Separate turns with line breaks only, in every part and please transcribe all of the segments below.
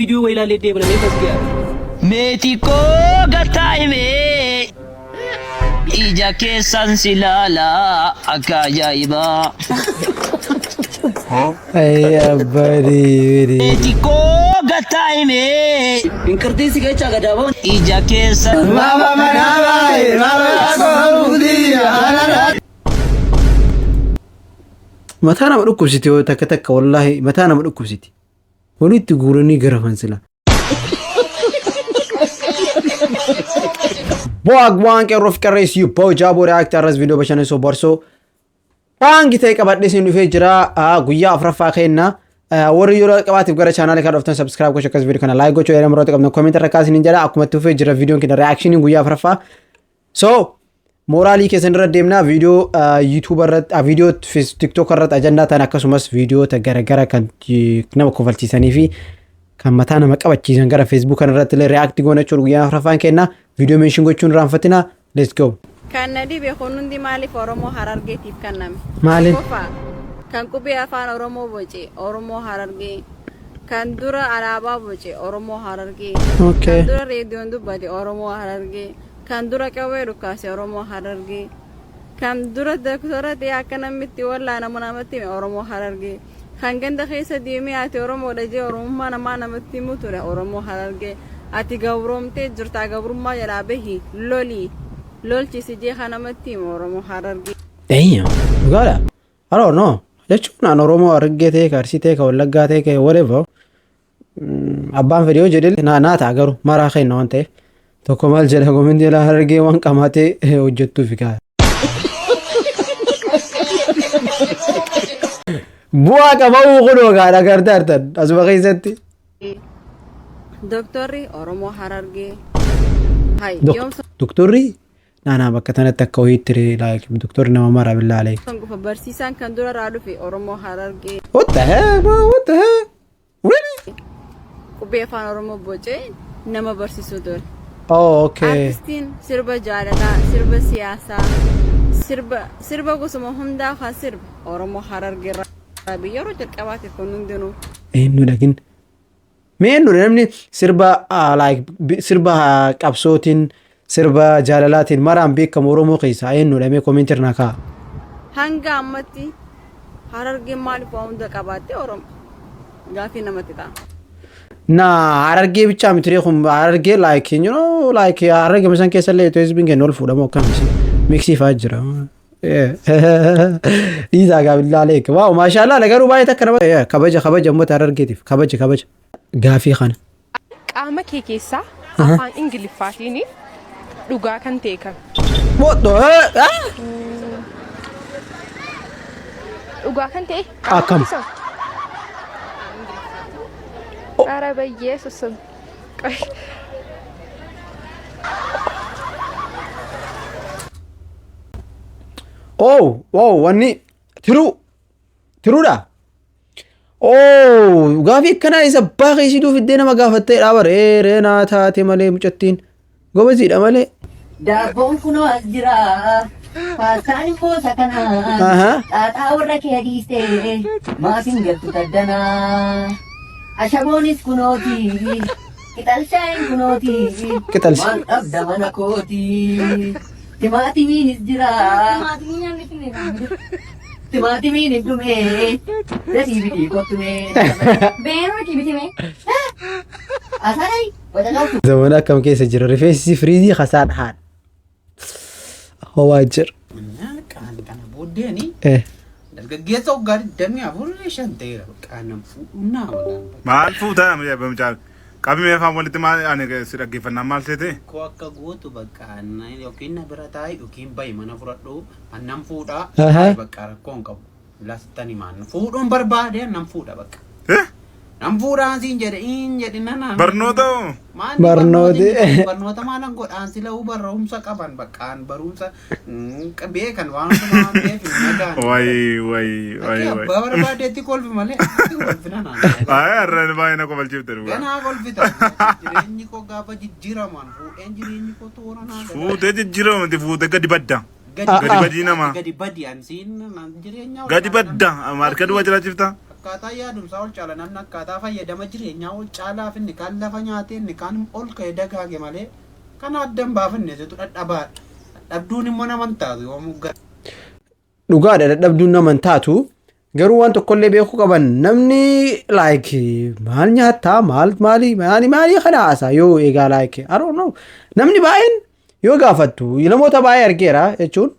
वीडियो वही लेते हैं मैं फंस गया
मेथी को गताइमे इजा के संसिलाला अकाजाइबा मेथी को गताइमे
करते सी गए चागा जावा
इजा के
متى أنا بدك كوسيتي وتك والله متى أنا بدك كوسيتي ولي تقولني قرفان سلا بوان كروف كريس يو بو جابو رياكت رز فيديو بشان سو بورسو وان جيتي كبات ديسين في جرا غويا افرفا خينا وري يورا كبات بغره channel كاد افتن سبسكرايب كو شكس فيديو كنا لايك كو يرم مرات كم كومنت ركاس نجلا اكمت في جرا فيديو كنا رياكشن غويا افرفا سو مورالي كسن ردمنا فيديو يوتيوبر فيديو في تيك توك رت اجندا تنكسمس فيديو تغرغره كان كنا كوفلتي سني في كان متانا مقبچيزن غره فيسبوك كن رت رياكت غونچور غيا افرفان كنا فيديو منشن غوچون رانفتنا ليتس جو
كان ندي بيخونون دي مالي فورمو هرارغي تيب كنم
مالي
كان كوبي افان اورومو بوچي اورومو هرارغي كان دورا عربا بوچي اورومو هرارغي
اوكي
كان دورا راديو ندو بدي اورومو هرارغي كان دورا كوي ركاسي اورومو هرارغي كان دورا دكتورة دي اكنمتي ولا انا منامتي اورومو هرارغي كان گند خيسه ديمي اتي اورومو دجي اورومو ما نمتي موتورا اورومو هرارغي ati gawromte jirta gawrumma yarabehi lolchi sije khanamati oromo harargi
damn gala I don't know jechuun an oromo argete karsite ka wallagate ka whatever abban video jedel na ta garu mara khayn wante to komal jela gomendi la harge wan kamate hojjettu fika buwa ka bawu qodo ga dagar dartan asbaqaysati
دكتوري أورومو هرارجي هاي يوم
دكتوري أنا بكتنا تكوي تري لايك دكتور نما مرة بالله عليك
سانكو فبرسيسان كان دورا رادو في أورومو هرارجي
what the hell really
كوبي فان أورومو بوجي نما برسيسو دور
اوكي
أرتستين سربا جارلا سربا سياسة سربا قسمو هم داخل سرب أورومو هرارجي رابي يرو تركباتي كونون دنو
إنه لكن مين نمني سربا لايك سربا قبصوتين سربا جالالاتين مرام بيك كمورمو قيسا إنه لمي كومنتر ناكا
هنگا أمتي هرارجي مالي فاوند كباتي أوروم غافي نمتي تا
نا هرارجي بيچا متريخم هرارجي لايك you know لايك هرارجي مثلا كيسالي تو اسبين كنول فودا مو كامسي ميكسي فاجرا إذا قابل عليك واو ما شاء الله لقروا باي تكنا كبجة مو هرارجي تيف كبجة غافي خان
قامة كيكيسا أفان إنجليفاتيني لغا كان تيكا
what the
لغا كان تيك
كم
عربي يسوس
oh wow واني ترو دا اوه غافي كنا يسباخي سيدو في الدين ما غافتي دابر رينا تاتي مالي مچتين غوبزي دمالي
دابون كنو أزجرا فاساني مو سكنا تاورك يديستي ما سنجل تتدنا أشابونيس كنوتي كتالشاين كنوتي
كتالشاين
من أبدا منكوتي تماتي مين إزجرا تماتي مين إبدومي رسي بدي كوتومي بينو كي بدي أساني ودنوتو
زمانا كم كيس جرى رفيسي فريدي خسان حان هو أجر
كان بوديني
إيه
درجة وقال دمي أقول ليش أنت أنا فونا ولا
ما فوتا يا بمجال كابي ما فهم ولتي ما أنا كسر كيف نعمل سيتي
كوا كغوتو بكان يوكين نبرتاي يوكين باي منا فرادو أنام فودا بكار كونكو لاستاني مان فودون بربادة نام فودا بك نام فودا سين jadi nana
برنوتو
barnoota mana godhaan sila barumsa qaban bakkaan barumsa beekan waan sana beek nagaan
way
barbaadeetti kolfi malee kolfinana
ay arran baay'ina ko balchifte ruga
ganaa kolfita jireenyi koo gaafa jijjiiraman fuudheen jireenyi koo tooranaa
fuute jijjiiramti fuute gadi badda gadi badii nama
gadi badii ansiin jireenya
gadi badda marka duwa jiraachifta
akkaataa yaadumsaa ol caala namni akkaataa fayyadama jireenyaa ol caalaaf inni kan lafa nyaatee inni kan ol ka'ee dagaage malee kan addan baafanne situ dhadhabaadha. Dhabduun immoo naman taatu yoo muggaa.
Dhugaadha dadhabduun naman taatu garuu waan tokkollee beekuu qaban namni like maal nyaataa maali kana haasaa yoo eegaa like I don't know namni baay'een yoo gaafattu namoota baay'ee argeera jechuun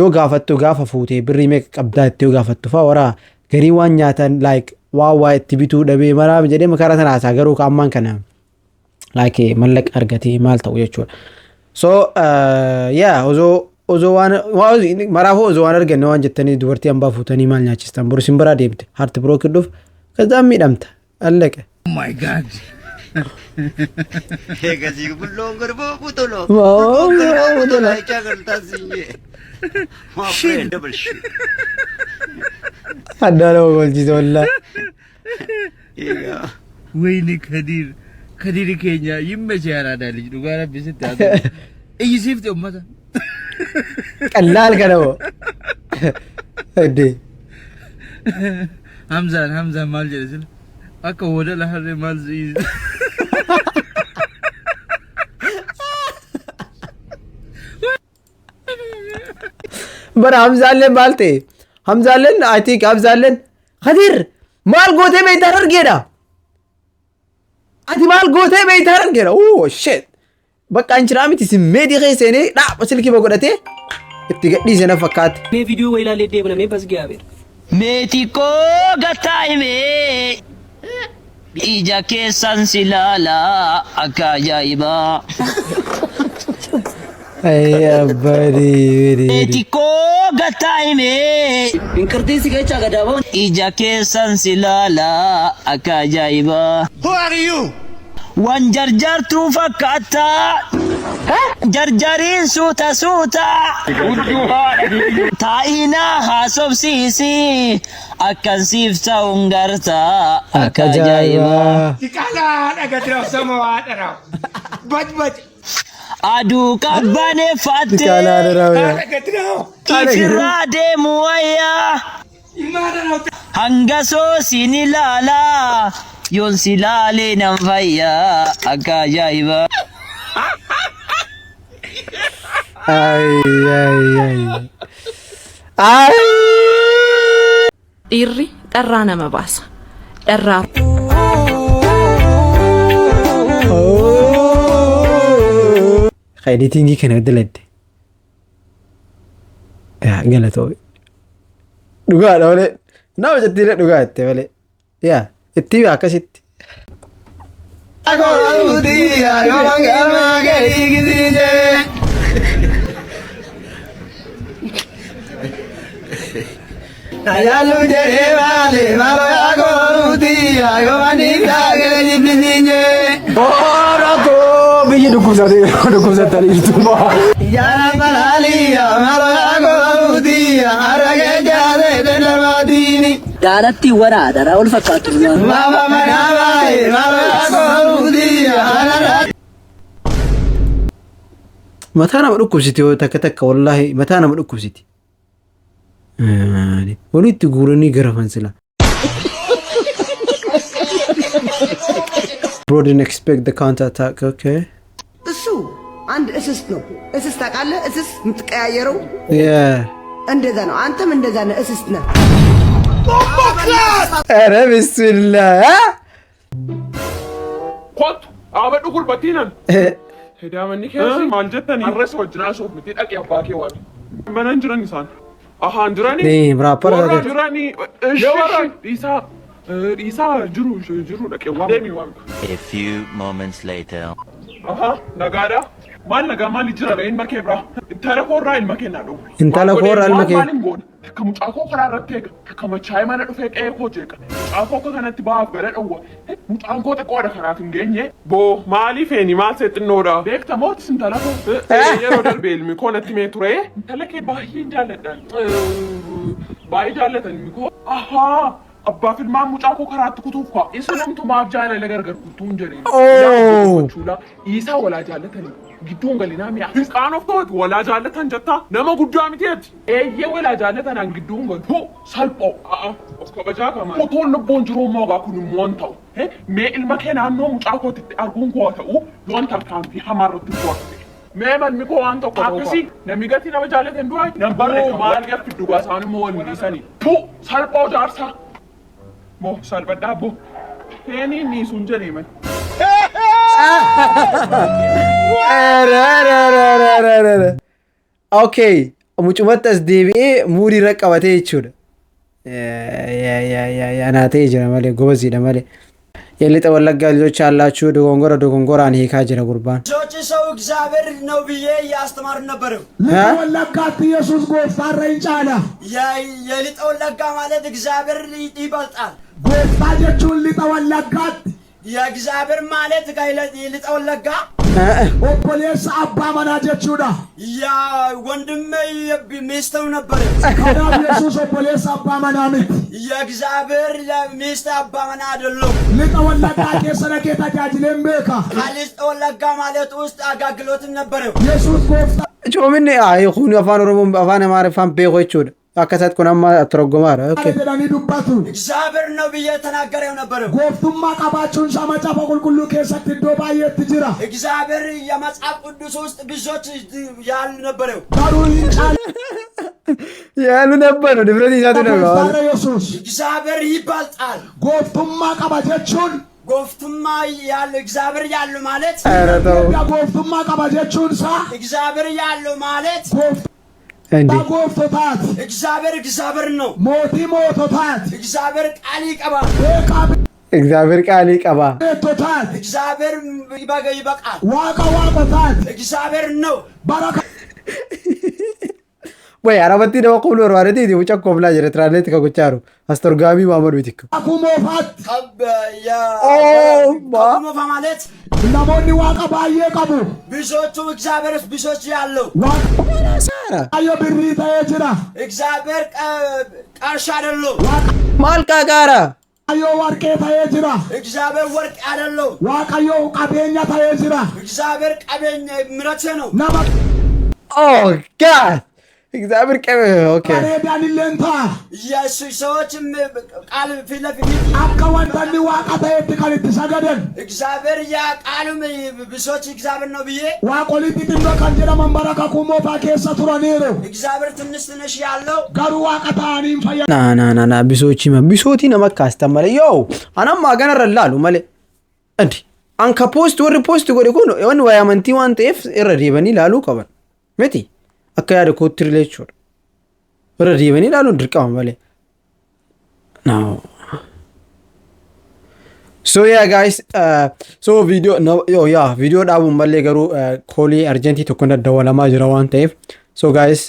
yoo gaafattu gaafa fuutee birrii meeqa qabdaa itti yoo gaafattu fa'aa waraa garii waan nyaatan like waa itti bituu dhabee maraa jedhee makaraa sana haasaa garuu ammaan kana like mallaqa argatee maal ta'u jechuudha. So Ozo waan maraafuu Ozo waan arganne waan jettanii dubartii hambaa fuutanii maal nyaachistan boru simbiraa deemte harti biroo kidduuf kazaan miidhamta allaqe.
Oh my god.
Eegasii bulloon garboo butoloo.
Butoloo.
Icaa galtaa siinye. My friend double shit.
Adda nama golchise wallaa.
Eegaa.
Wayne Kadir keenya yimmeche yaraadhaa liji dhugaa rabbisitti haa ta'u. Eeyyisiifte ummata.
Qallaal kana moo. Eddee.
Hamzaan maal jedhe sila akka wadala harree maal zi'iise.
Bara Hamzaalleen maal ta'e Hamzaalleen I think Hamzaalleen Kadir maal gootee beektaa argeedha. Ati maal gootee beektaa argeedha. Oh shit. Bakka injiraa miti simmeedii keessanii dhaaba silkii boqodhatee itti gadhiise na fakkaate.
Mee viidiyoo wayii ilaalee deemna mee bas gaabeera.
Meetii koo gataa'ime ija keessan si laala akka ajaa'ibaa. Meetii koo gataa'ime
Inkardeessi keessa gadaabaa.
ija keessan si laala akka ajaa'ibaa.
Who are you?
Wan jarjartuu fakkaata jarjariin suuta taa'inaa haasofsiisi akkan siif ta'uun garta akka ajaa'ibaa.
Siqalaa dhagatiraaf sama waa dharaaf. Baj.
Aduu qabbaneeffatte ifirraa deemu wayyaa hanga soosiin ilaala yoon si laalee nan fayyaa akka ajaa'ibaa.
Dhiirri dharraa nama baasa. Dharraa.
Editingii kana daladde. Galatoomi. Dhugaadha malee nama jettiidha dhugaa itti malee. Itti akkasitti.
Ayaalu jedhee malee maaloo goonuutii yoomanii kaagee jibbisiinye.
Boorako biyyi dhukkubsatanii jirtu.
Yaala balaalii maaloo goonuutii haragee jaatee dendamaatiini.
Daadhatti waraadha ol fakkaatu.
Mama manaa baay'ee maaloo goonuutii haragee.
Mataa nama dhukkubsiti yoo takka wallaahi mataa nama dhukkubsiti. Walitti guuranii garafan sila. Bro didn't expect the counter attack, okay?
እሱ አንድ እስስት ነው። እስስት ታውቃለህ? እስስት የምትቀያየረው እንደዛ ነው። አንተም እንደዛ ነህ፣ እስስት ነህ።
ኧረ ቢስሚላህ
ኮት አበዱ ጉርበቲነን ሄዳመኒ ከሲ ማልጀተኒ አረስ ወጅና ሶፍ ምቲ ጠቅ ያባኬ ዋቢ በነን ጅረን ይሳን አሃን ጅረኒ
ራፐር
ጅረኒ ኢሳ ጅሩ ጠቅ ዋቢ ደሚ ዋቢ
A few moments later.
aha nagada mal naga mal jira in make bra intala ko ra in make na do
intala ko ra in make
kamu chako kara ratte kama chai mana do fe kay ko je ka chako ko kanatti baaf gala dawo mutan ko ta ko da kara fingenye bo mali fe ni mal set no da bekta mot intala ko yero dal bel mi ko natti me ture intala ke bahi jaladan bahi jalatan mi ko aha अब्बा फिर मां मुचा को खरात कुतु खा इसने हम तो माफ जाने लगर कर कुतुन जरे चूला ईसा वाला जाले थनी gidduu galinaa mi'a hinqaan of ta'uuti walaa jaallatan jettaa nama guddaa miteeti eeyyee walaa jaallatan an gidduu galu salphoo of kabajaa kama otoon lubbuun jiruu moogaa kun immoo hin ta'u mee ilma kee naannoo mucaa kootitti arguun koo ta'u loon tarkaanfii hamaarratti fuudhate mee malmi koo waan tokko akkasii namni gatii nama jaallatan du'aa nan barre maal gaffi dhugaa isaan immoo wal dhiisanii salphoo jaarsaa moo salphadhaa boo teenii ni sun jedhee man
Okay, mucumatti as deebi'ee muurii irra qabatee jechuudha. Naatee jira malee gobaziidha malee. የሊጠ ወለጋ ልጆች ያላችሁ ዶጎንጎራን ሂካ ጅረ ጉርባን
ልጆች ሰው እግዚአብሔር ነው ብዬ ያስተማር ነበር።
ወለጋ ኢየሱስ ጎፋራ ይጫላ
የሊጠ ወለጋ ማለት እግዚአብሔር ይበልጣል።
ጎፋ ጀቹን ሊጠ ወለጋ
የእግዚአብሔር ማለት ሊጠ ወለጋ
ኦፖሌስ አባ መና ጀቹዳ
ያ ወንድሜ ሚስተው ነበር።
ካዳ ኢየሱስ ኦፖሌስ አባ መና ምት
የእግዚአብሔር ሚስት አባ መና አይደለም።
ሊጠ ወለጋ ከሰነከ ታጃጅለም በካ
ሊጠ ወለጋ ማለት ውስጥ አጋግሎትም ነበር።
ኢየሱስ ጎፍታ
ጮምን አይኹን አፋን ኦሮሞ አፋን አማራ ፋን ቤቆቹ አከታት ኮናማ አትረጎማራ ኦኬ
ደዳኒ ዱባቱ
እግዚአብሔር ነው ብዬ ተናገረው ነበር።
ጎፍቱማ ቀባቹን ሳማጫ በቁልቁሉ ከሰት ዶባየት ጅራ
እግዚአብሔር የመጽሐፍ ቅዱስ ውስጥ ብዙዎች ያሉ ነበር።
ዳሩን ጫል
ያሉ ነበር ድፍረት ይዛቱ ነው
ኢየሱስ
እግዚአብሔር ይበልጣል።
ጎፍቱማ ቀባጀቹን
ጎፍቱማ ያለ እግዚአብሔር ያለ ማለት
አረተው
ጎፍቱማ ቀባጀቹን ሳ
እግዚአብሔር ያለ ማለት
እንዴ
ጎፍቶታት
እግዚአብሔር ነው።
ሞቲ ሞቶታት
እግዚአብሔር ቃል ይቀባል።
እግዚአብሔር ቃል ይቀባ
ቶታት
እግዚአብሔር ይበቃል።
ዋቆታት
እግዚአብሔር ነው።
ባረካ
ወይ አራበቲ ደው ቆሎ ወራረቲ ዲ ውጫ ኮብላ ጀረትራለት ከጎቻሩ አስተርጋሚ ማመር ቢትክ
አኩሞፋት
አኩሞፋ ማለት
ለሞኒ ዋቃ ባየ ቀቡ
ብዙዎቹ እግዚአብሔር ብዙዎች ያለው
ሳራ
አዮ ብሪታ የጅራ
እግዚአብሔር ቃርሻ አይደለም።
ማልቃ ጋራ
አዮ ወርቄ ታየጅራ
እግዚአብሔር ወርቅ አይደለም።
ዋቃዮ ቀቤኛ ታየጅራ
እግዚአብሔር ቀቤኛ ምረት ነው።
ናማ
ኦ ጋድ እግዚአብሔር ቀቤ ኦኬ
አሬዳን ለንታ
ኢየሱስ ሰዎችም ቃል ፊለፊ
አካዋንታኒ ዋቃ ታየት ቃልት ሰገደን
እግዚአብሔር ያ ቃሉም ብዙዎች እግዚአብሔር ነው ብዬ
ዋቆሊት ድንዶ ካንጀራ መንበረካ ኩሞፋ ከሰ ቱራኔሮ
እግዚአብሔር ትንሽ ያለው
ጋሩ ዋቃታኒም ፈያ
ና ቢሶቲ ነመካ አስተመለ ዮ አናማ ገነረላሉ መለ እንዲ አንካ ፖስት ወር ፖስት ጎደ ኮ ነው ወን ወያመንቲ ዋን ጤፍ እረዲበኒ ላሉ ቀበን መቲ አካያደ ኮትሪሌቹ እረዲበኒ ላሉ ድርቃም መለ ናው So yeah guys, so video no video dhabu malle garu koli urgenti tokko dawalama jira wan ta'ef so guys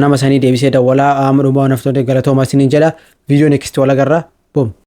nama sani debise dawala amru ba nafto de galatoma sinin jala video next wala garra boom